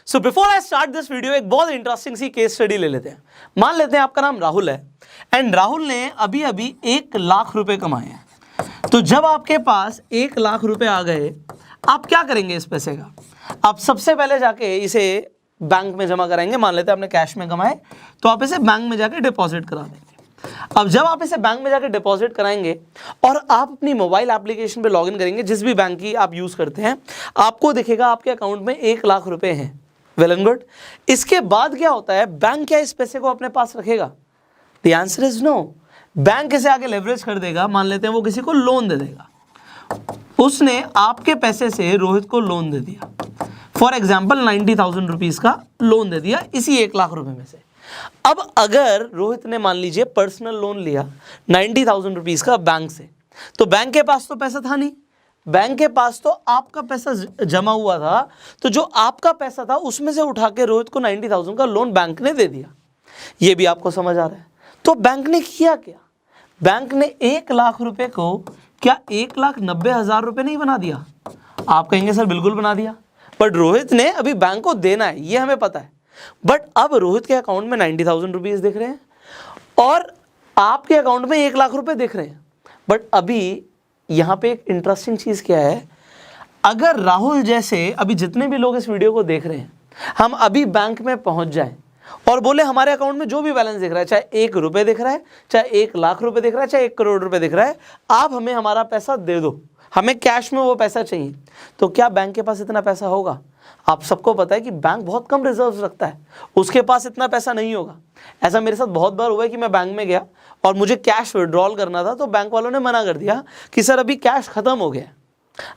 So before I start this video एक बहुत interesting सी case study ले लेते हैं। मान लेते हैं आपका नाम राहुल है एंड राहुल ने अभी अभी 1 लाख रुपए कमाए हैं। तो जब आपके पास 1 लाख रुपए आ गए, आप क्या करेंगे इस पैसे का? आप सबसे पहले जाके इसे बैंक में जमा कराएंगे। मान लेते हैं आपने कैश में कमाए, तो आप इसे बैंक में जाके डिपॉजिट करा देंगे। अब जब आप इसे बैंक में जाके डिपॉजिट कराएंगे और आप अपनी मोबाइल एप्लीकेशन पे लॉगिन करेंगे, जिस भी बैंक की आप यूज करते हैं, आपको दिखेगा आपके अकाउंट में 1 लाख रुपए हैं। Well and good. इसके बाद क्या होता है? बैंक क्या इस पैसे को अपने पास रखेगा? The answer is no. Bank इसे आगे लेवरेज कर देगा। मान लेते हैं वो किसी को लोन दे देगा। उसने आपके पैसे से रोहित को लोन दे दिया, फॉर एग्जाम्पल 90,000 रुपीज का लोन दे दिया इसी 1 लाख रुपए में से। अब अगर रोहित ने मान लीजिए पर्सनल लोन लिया 90,000 रुपीज का बैंक से, तो बैंक के पास तो पैसा था नहीं, बैंक के पास तो आपका पैसा जमा हुआ था। तो जो आपका पैसा था उसमें से उठा के रोहित को 90,000 का लोन बैंक ने दे दिया। ये भी आपको समझ आ रहा है? तो बैंक ने किया क्या? बैंक ने 1 लाख रुपए को क्या 1,90,000 रुपए नहीं बना दिया? आप कहेंगे सर बिल्कुल बना दिया, बट रोहित ने अभी बैंक को देना है, ये हमें पता है। बट अब रोहित के अकाउंट में 90,000 रुपीज दिख रहे हैं और आपके अकाउंट में 1 लाख रुपए दिख रहे हैं। बट अभी यहां पे एक इंटरेस्टिंग चीज क्या है, अगर राहुल जैसे अभी जितने भी लोग इस वीडियो को देख रहे हैं, हम अभी बैंक में पहुंच जाएं और बोले हमारे अकाउंट में जो भी बैलेंस दिख रहा है, चाहे 1 रुपए दिख रहा है, चाहे 1 लाख रुपए दिख रहा है, चाहे 1 करोड़ रुपए दिख रहा है, आप हमें हमारा पैसा दे दो, हमें कैश में वो पैसा चाहिए। तो क्या बैंक के पास इतना पैसा होगा? आप सबको पता है कि बैंक बहुत कम रिजर्व्स रखता है, उसके पास इतना पैसा नहीं होगा। ऐसा मेरे साथ बहुत बार हुआ है कि मैं बैंक में गया और मुझे कैश विड्रॉल करना था, तो बैंक वालों ने मना कर दिया कि सर अभी कैश खत्म हो गया,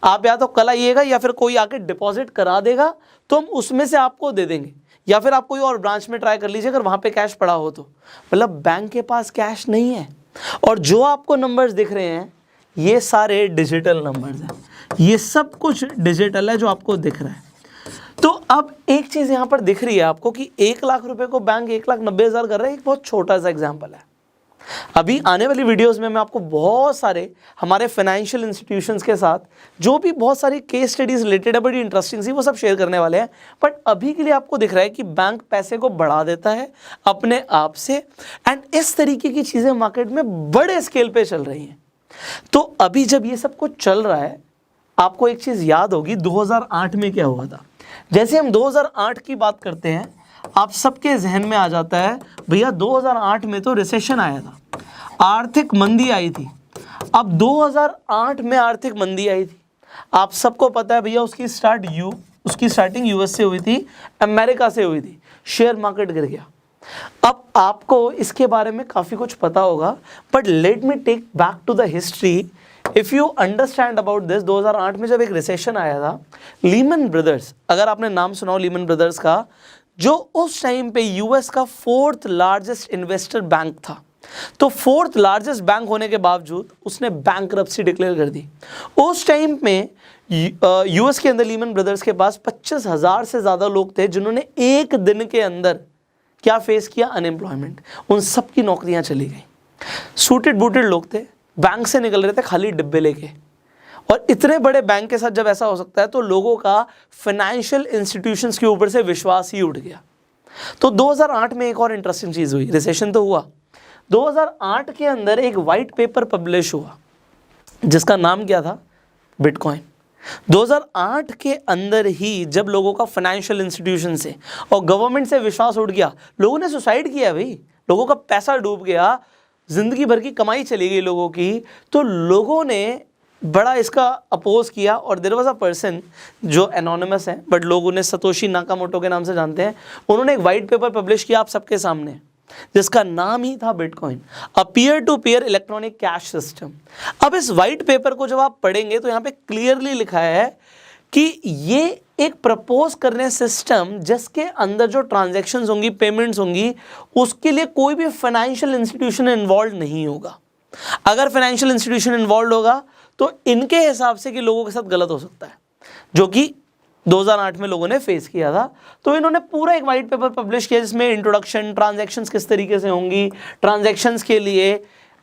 आप या तो कल आइएगा या फिर कोई आके डिपॉजिट करा देगा तो हम उसमें से आपको दे देंगे, या फिर आप कोई और ब्रांच में ट्राई कर लीजिए अगर वहाँ पे कैश पड़ा हो तो। मतलब बैंक के पास कैश नहीं है। और जो आपको नंबर्स दिख रहे हैं ये सारे डिजिटल नंबर्स हैं, ये सब कुछ डिजिटल है जो आपको दिख रहा है। तो अब एक चीज यहां पर दिख रही है आपको कि 1 लाख रुपए को बैंक 1,90,000 कर रहा है। एक बहुत छोटा सा एग्जांपल है। अभी आने वाली वीडियोस में मैं आपको बहुत सारे हमारे फाइनेंशियल इंस्टीट्यूशंस के साथ जो भी बहुत सारी केस स्टडीज रिलेटेड है, बड़ी इंटरेस्टिंग सी, वो सब शेयर करने वाले हैं। बट अभी के लिए आपको दिख रहा है कि बैंक पैसे को बढ़ा देता है अपने आप से, एंड इस तरीके की चीजें मार्केट में बड़े स्केल पे चल रही हैं। तो अभी जब ये सब कुछ चल रहा है, आपको एक चीज याद होगी 2008 में क्या हुआ था। जैसे हम 2008 की बात करते हैं, आप सबके जहन में आ जाता है भैया 2008 में तो रिसेशन आया था, आर्थिक मंदी आई थी। अब 2008 में आर्थिक मंदी आई थी, आप सबको पता है भैया उसकी स्टार्टिंग यूएस से हुई थी, अमेरिका से हुई थी, शेयर मार्केट गिर गया। अब आपको इसके बारे में काफी कुछ पता होगा, but let me take back to the history. If you understand about this, 2008 में जब एक रिसेशन आया था, लीमन ब्रदर्स, अगर आपने नाम सुना हो लीमन ब्रदर्स का, जो उस टाइम पे यूएस का 4th लार्जेस्ट इन्वेस्टर बैंक था, तो 4th लार्जेस्ट बैंक होने के बावजूद उसने बैंकरप्सी डिक्लेयर कर दी। उस टाइम में यूएस के अंदर लीमन ब्रदर्स के पास 25,000 से ज्यादा लोग थे जिन्होंने एक दिन के अंदर क्या फेस किया? अनएम्प्लॉयमेंट। उन सबकी नौकरियां चली गई। सूटेड बूटेड लोग थे, बैंक से निकल रहे थे खाली डिब्बे लेके। और इतने बड़े बैंक के साथ जब ऐसा हो सकता है तो लोगों का फाइनेंशियल इंस्टीट्यूशंस के ऊपर से विश्वास ही उठ गया। तो 2008 में एक और इंटरेस्टिंग चीज हुई, रिसेशन तो हुआ, 2008 के अंदर एक वाइट पेपर पब्लिश हुआ जिसका नाम क्या था? बिटकॉइन। 2008 के अंदर ही जब लोगों का फाइनेंशियल इंस्टीट्यूशन से और गवर्नमेंट से विश्वास उठ गया, लोगों ने सुसाइड किया भाई, लोगों का पैसा डूब गया, जिंदगी भर की कमाई चली गई लोगों की। तो लोगों ने बड़ा इसका अपोज किया और देयर वाज अ पर्सन जो एनोनिमस है, बट लोग उन्हें सतोशी नाकामोटो के नाम से जानते हैं। उन्होंने एक वाइट पेपर पब्लिश किया आप सबके सामने, जिसका नाम ही था Bitcoin, a peer to peer electronic cash system. अब इस वाइट पेपर को जब आप पढ़ेंगे तो यहाँ पे क्लियरली लिखा है कि ये एक प्रपोज करने सिस्टम जिसके अंदर जो ट्रांजैक्शंस होंगी, पेमेंट्स होंगी, उसके लिए कोई भी फाइनेंशियल इंस्टीट्यूशन इन्वॉल्व नहीं होगा। अगर फाइनेंशियल इंस्टीट्यूशन इन्वॉल्व होगा तो इनके हिसाब से कि लोगों के साथ गलत हो सकता है, जो कि 2008 में लोगों ने फेस किया था। तो इन्होंने पूरा एक वाइट पेपर पब्लिश किया जिसमें इंट्रोडक्शन, ट्रांजैक्शंस किस तरीके से होंगी, ट्रांजैक्शंस के लिए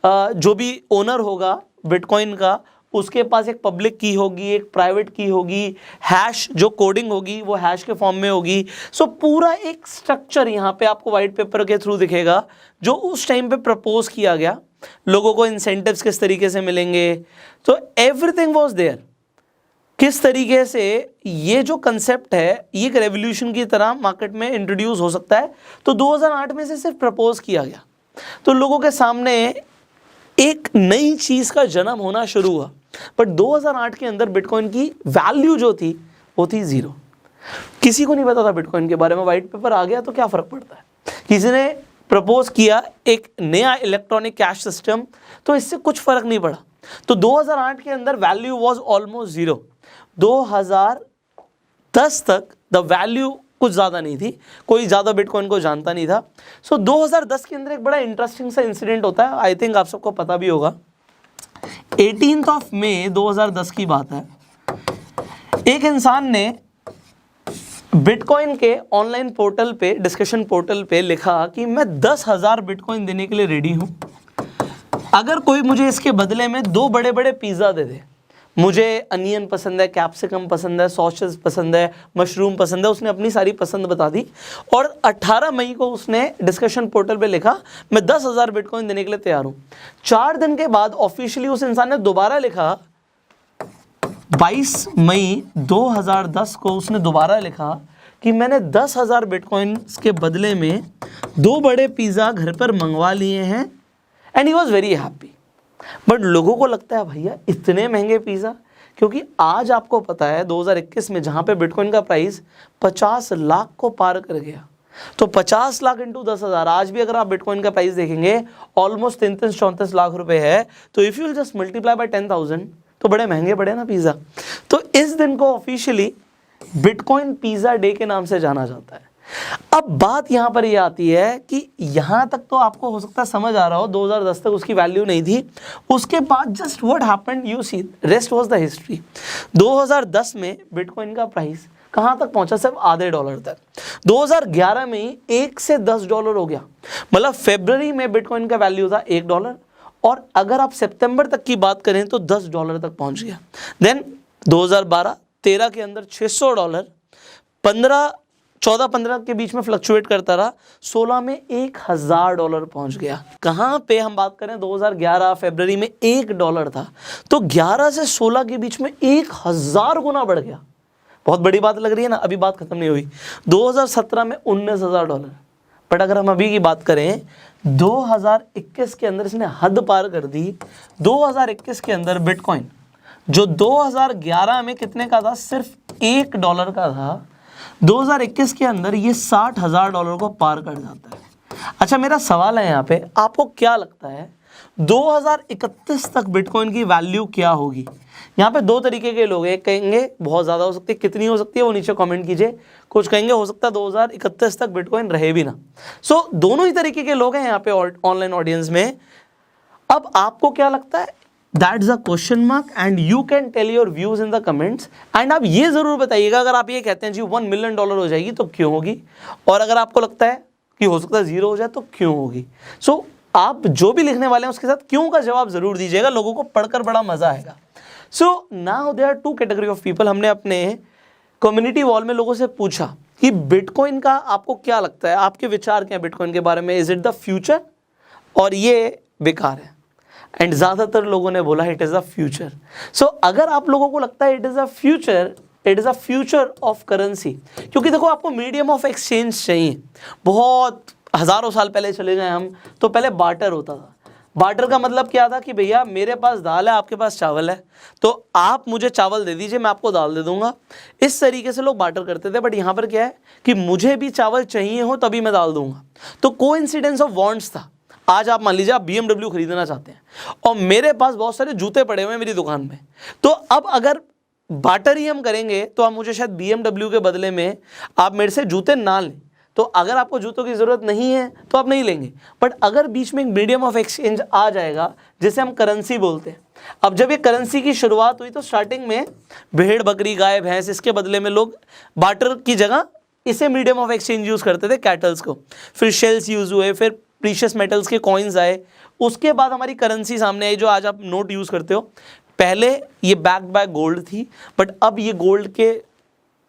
जो भी ओनर होगा बिटकॉइन का उसके पास एक पब्लिक की होगी, एक प्राइवेट की होगी, हैश जो कोडिंग होगी वो हैश के फॉर्म में होगी। सो पूरा एक स्ट्रक्चर यहाँ पे आपको वाइट पेपर के थ्रू दिखेगा जो उस टाइम पे प्रपोज किया गया, लोगों को इंसेंटिव्स किस तरीके से मिलेंगे, तो एवरीथिंग वाज देयर। किस तरीके से ये जो कंसेप्ट है ये एक रेवोल्यूशन की तरह मार्केट में इंट्रोड्यूस हो सकता है। तो 2008 में से सिर्फ प्रपोज किया गया तो लोगों के सामने एक नई चीज का जन्म होना शुरू हुआ। बट 2008 के अंदर बिटकॉइन की वैल्यू जो थी वो थी 0। किसी को नहीं पता था बिटकॉइन के बारे में। वाइट पेपर आ गया तो क्या फर्क पड़ता है, किसी ने प्रपोज किया एक नया इलेक्ट्रॉनिक कैश सिस्टम, तो इससे कुछ फर्क नहीं पड़ा। तो 2008 के अंदर वैल्यू वाज ऑलमोस्ट 0। 2010 तक द वैल्यू कुछ ज़्यादा नहीं थी, कोई ज़्यादा बिटकॉइन को जानता नहीं था। सो 2010 के अंदर एक बड़ा इंटरेस्टिंग सा इंसिडेंट होता है, आई थिंक आप सबको पता भी होगा। 18 मई 2010 की बात है। एक इंसान ने बिटकॉइन के ऑनलाइन पोर्टल पे, डिस्कशन पोर्टल पे लिखा कि मैं 10,000 बिटकॉइन देने के लिए रेडी हूँ अगर कोई मुझे इसके बदले में 2 बड़े बड़े पिज़्ज़ा दे दे। मुझे अनियन पसंद है, कैप्सिकम पसंद है, सॉसेस पसंद है, मशरूम पसंद है। उसने अपनी सारी पसंद बता दी और 18 मई को उसने डिस्कशन पोर्टल पे लिखा मैं 10,000 बिटकॉइन देने के लिए तैयार हूँ। 4 दिन के बाद ऑफिशियली उस इंसान ने दोबारा लिखा, 22 मई 2010 को उसने दोबारा लिखा कि मैंने 10,000 बिटकॉइन के बदले में 2 बड़े पिज़्ज़ा घर पर मंगवा लिए हैं and he was very happy. But लोगों को लगता है भैया इतने महंगे पिज़्ज़ा, क्योंकि आज आपको पता है 2021 में जहाँ पे बिटकॉइन का प्राइस 50 लाख को पार कर गया, तो 50 लाख इंटू 10,000, आज भी अगर आप बिटकॉइन का प्राइस देखेंगे ऑलमोस्ट 33-34 लाख रुपए है। तो if you will just multiply by 10,000 तो बड़े महंगे पड़े ना पिज़्ज़ा। तो इस दिन को ऑफिशियली बिटकॉइन पिज़्ज़ा डे के नाम से जाना जाता है। अब बात यहाँ पर ये आती है कि यहाँ तक तो आपको हो सकता है समझ आ रहा हो, 2010 तक उसकी वैल्यू नहीं थी। उसके बाद just what happened, you see, rest was the history. 2010 में बिटकॉइन का प्राइस कहाँ तक पहुँचा, सिर्फ आधे डॉलर तक। 2011 में ही 1 से 10 डॉलर हो गया, मतलब फरवरी में बिटकॉइन का वैल्यू था $1 और अगर आप सितंबर तक की बात करें तो $10 तक पहुँच गया। देन 2012-13 के अंदर $600, 14-15 के बीच में फ्लक्चुएट करता रहा, 16 में $1,000 पहुंच गया। कहाँ पे हम बात करें, 2011 फरवरी में $1 था, तो 11 से 16 के बीच में 1,000 गुना बढ़ गया। बहुत बड़ी बात लग रही है ना, अभी बात खत्म नहीं हुई। 2017 में $19,000, बट अगर हम अभी की बात करें 2021 के अंदर इसने हद पार कर दी। 2021 के अंदर बिटकॉइन जो 2011 में कितने का था, सिर्फ $1 का था, 2021 के अंदर ये $60,000 को पार कर जाता है। अच्छा, मेरा सवाल है यहाँ पे, आपको क्या लगता है 2031 तक बिटकॉइन की वैल्यू क्या होगी? यहाँ पे 2 तरीके के लोग हैं, एक कहेंगे बहुत ज़्यादा हो सकती है, कितनी हो सकती है वो नीचे कमेंट कीजिए। कुछ कहेंगे हो सकता है 2031 तक बिटकॉइन रहे भी ना। सो दोनों ही तरीके के लोग हैं यहाँ पे ऑनलाइन ऑडियंस में। अब आपको क्या लगता है, that's a question mark and you can tell your views in the comments. And आप ये जरूर बताइएगा, अगर आप ये कहते हैं जी $1 मिलियन हो जाएगी तो क्यों होगी, और अगर आपको लगता है कि हो सकता है 0 हो जाए तो क्यों होगी। सो आप जो भी लिखने वाले हैं उसके साथ क्यों का जवाब जरूर दीजिएगा, लोगों को पढ़कर बड़ा मजा आएगा। So now there are 2 category of people. हमने अपने कम्युनिटी वॉल में लोगों से पूछा कि बिटकॉइन का आपको क्या लगता है, आपके विचार क्या है बिटकॉइन के बारे में, इज इट द फ्यूचर और ये बेकार है। एंड ज़्यादातर लोगों ने बोला इट इज़ अ फ्यूचर। सो अगर आप लोगों को लगता है it is a future, it is a future of currency, क्योंकि देखो आपको मीडियम ऑफ एक्सचेंज चाहिए। बहुत हज़ारों साल पहले चले जाएं हम तो पहले बार्टर होता था। बार्टर का मतलब क्या था कि भैया मेरे पास दाल है, आपके पास चावल है, तो आप मुझे चावल दे दीजिए, मैं आपको दाल दे दूंगा। इस तरीके से लोग बार्टर करते थे। बट यहाँ पर क्या है कि मुझे भी चावल चाहिए हो तभी मैं दाल दूंगा। तो कोइंसिडेंस ऑफ वांट्स था। आज आप मान लीजिए आप BMW खरीदना चाहते हैं और मेरे पास बहुत सारे जूते पड़े हुए हैं मेरी दुकान में, तो अब अगर बार्टर ही हम करेंगे तो आप मुझे शायद BMW के बदले में आप मेरे से जूते ना लें। तो अगर आपको जूतों की ज़रूरत नहीं है तो आप नहीं लेंगे। बट अगर बीच में एक मीडियम ऑफ एक्सचेंज आ जाएगा जिसे हम करेंसी बोलते हैं। अब जब ये करेंसी की शुरुआत हुई तो स्टार्टिंग में भेड़ बकरी गाय भैंस, इसके बदले में लोग बार्टर की जगह इसे मीडियम ऑफ एक्सचेंज यूज़ करते थे, कैटल्स को। फिर शेल्स यूज़ हुए, फिर प्रीशियस मेटल्स के कॉइन्स आए, उसके बाद हमारी करेंसी सामने आई जो आज आप नोट यूज़ करते हो। पहले ये बैक्ड बाय गोल्ड थी, बट अब ये गोल्ड के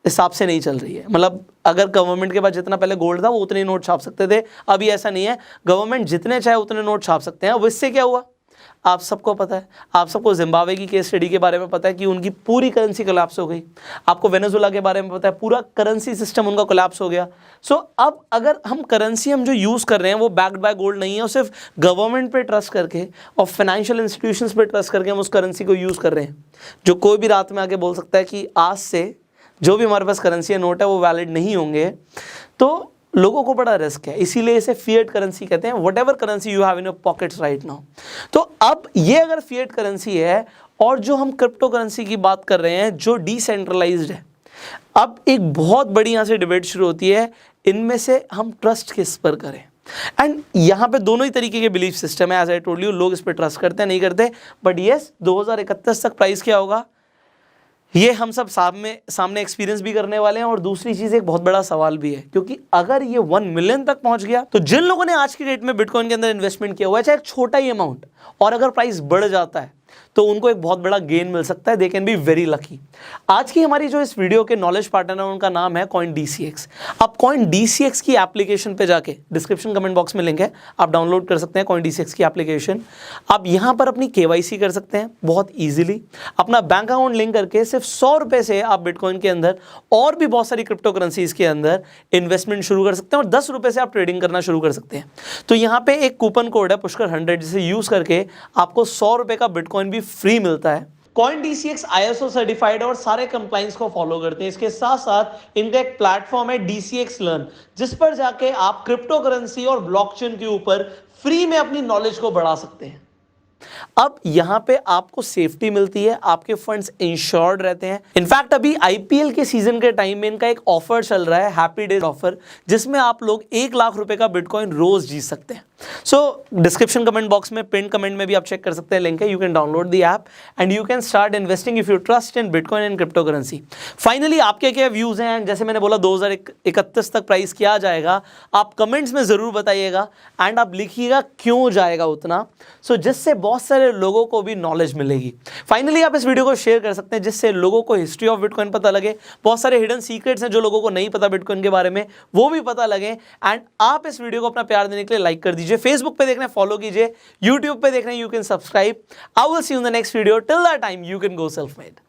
हिसाब से नहीं चल रही है। मतलब अगर गवर्नमेंट के पास जितना पहले गोल्ड था वो उतने नोट छाप सकते थे, अभी ऐसा नहीं है, गवर्नमेंट जितने चाहे उतने नोट छाप सकते हैं। अब इससे क्या हुआ आप सबको पता है, आप सबको जिम्बाब्वे की केस स्टडी के बारे में पता है कि उनकी पूरी करेंसी कोलैप्स हो गई। आपको वेनेजुएला के बारे में पता है, पूरा करेंसी सिस्टम उनका कोलैप्स हो गया। सो अब अगर हम करेंसी हम जो यूज़ कर रहे हैं वो बैक्ड बाय गोल्ड नहीं है, और सिर्फ गवर्नमेंट पे ट्रस्ट करके और फाइनेंशियल इंस्टीट्यूशंस पे ट्रस्ट करके हम उस करेंसी को यूज़ कर रहे हैं। जो कोई भी रात में आके बोल सकता है कि आज से जो भी हमारे पास करेंसी या नोट है वो वैलिड नहीं होंगे, तो लोगों को बड़ा रिस्क है। इसीलिए इसे फिएट करेंसी कहते हैं, what ever currency you have in your pockets right now. तो अब ये अगर फिएट करेंसी है और जो हम क्रिप्टो करेंसी की बात कर रहे हैं जो डिसेंट्रलाइज्ड है, अब एक बहुत बड़ी यहाँ से डिबेट शुरू होती है, इनमें से हम ट्रस्ट किस पर करें। एंड यहाँ पे दोनों ही तरीके के बिलीफ सिस्टम है, एज आई टोल्ड यू, लोग इस पर ट्रस्ट करते हैं नहीं करते। बट येस 2031 तक प्राइस क्या होगा ये हम सब सामने एक्सपीरियंस भी करने वाले हैं। और दूसरी चीज एक बहुत बड़ा सवाल भी है, क्योंकि अगर ये 1 मिलियन तक पहुंच गया तो जिन लोगों ने आज की डेट में बिटकॉइन के अंदर इन्वेस्टमेंट किया हुआ है, चाहे एक छोटा ही अमाउंट, और अगर प्राइस बढ़ जाता है तो उनको एक बहुत बड़ा गेन मिल सकता है। They can be very lucky. आज की हमारी जो इस वीडियो के नॉलेज पार्टनर है उनका नाम है CoinDCX। आप CoinDCX की एप्लीकेशन पे जाके, डिस्क्रिप्शन कमेंट बॉक्स में लिंक है, आप डाउनलोड कर सकते हैं CoinDCX की एप्लीकेशन। आप यहाँ पर अपनी KYC कर सकते हैं बहुत ईजिली, अपना बैंक अकाउंट लिंक करके सिर्फ 100 रुपये से आप बिटकॉइन के अंदर और भी बहुत सारी क्रिप्टो करेंसीज के अंदर इन्वेस्टमेंट शुरू कर सकते हैं, और 10 रुपये से आप ट्रेडिंग करना शुरू कर सकते हैं। तो यहाँ पे एक कूपन कोड है पुष्कर 100, जिसे यूज करके आपको 100 रुपये का बिटकॉइन भी फ्री मिलता है। CoinDCX ISO सर्टिफाइड और सारे कंप्लाइंस को फॉलो करते हैं। इसके साथ साथ इनका एक प्लेटफॉर्म है DCX लर्न, जिस पर जाके आप क्रिप्टो करेंसी और ब्लॉकचेन के ऊपर फ्री में अपनी नॉलेज को बढ़ा सकते हैं। अब यहां पे आपको सेफ्टी मिलती है, आपके फंड्स इंश्योर्ड रहते हैं। इनफैक्ट अभी IPL के सीजन के टाइम में इनका एक ऑफर चल रहा है, हैप्पी डेज ऑफर, जिसमें आप लोग 1 लाख रुपए का बिटकॉइन रोज जीत सकते हैं। सो डिस्क्रिप्शन कमेंट बॉक्स में पिन कमेंट में भी आप चेक कर सकते हैं, लिंक है, you can download the app and you can start investing if you trust in bitcoin and crypto currency. Finally आपके क्या व्यूज हैं, जैसे मैंने बोला 2031 तक प्राइस क्या जाएगा, आप कमेंट्स में जरूर बताइएगा एंड आप लिखिएगा क्यों जाएगा उतना, सो जिससे बहुत सारे लोगों को भी नॉलेज मिलेगी। फाइनली आप इस वीडियो को शेयर कर सकते हैं जिससे लोगों को हिस्ट्री ऑफ बिटकॉइन पता लगे, बहुत सारे हिडन सीक्रेट्स हैं जो लोगों को नहीं पता बिटकॉइन के बारे में, वो भी पता लगे। एंड आप इस वीडियो को अपना प्यार देने के लिए लाइक कर दीजिए, फेसबुक पे देख रहे हैं फॉलो कीजिए, यूट्यूब पे देख रहे हैं you can subscribe. I will see you in the next video, till that time you can go self made.